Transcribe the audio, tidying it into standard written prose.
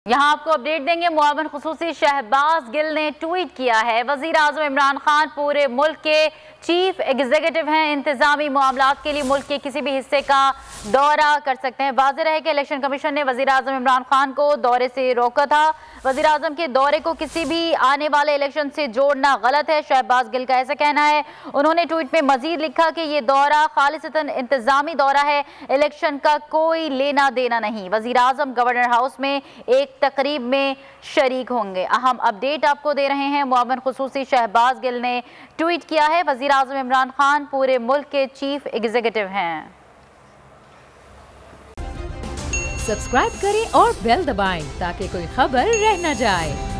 यहाँ आपको अपडेट देंगे। मुआविन खुसूसी शहबाज गिल ने ट्वीट किया है, वजीर आजम इमरान खान पूरे मुल्क के चीफ एग्जीक्यूटिव हैं, इंतजामी मामलात के लिए मुल्क के किसी भी हिस्से का दौरा कर सकते हैं। वाज़ेह है कि इलेक्शन कमीशन ने वजीर आजम इमरान खान को दौरे से रोका था। वजीर आजम के दौरे को किसी भी आने वाले इलेक्शन से जोड़ना गलत है, शहबाज गिल का ऐसा कहना है। उन्होंने ट्वीट में मजीद लिखा कि ये दौरा खालिसतन इंतजामी दौरा है, इलेक्शन का कोई लेना देना नहीं। वजीर आजम गवर्नर हाउस में एक तकरीब में शरीक होंगे। अहम अपडेट आपको दे रहे हैं। मुआविन खुसूसी शहबाज गिल ने ट्वीट किया है, वजीर आजम इमरान खान पूरे मुल्क के चीफ एग्जीक्यूटिव हैं। सब्सक्राइब करें और बेल दबाएं ताकि कोई खबर रह न जाए।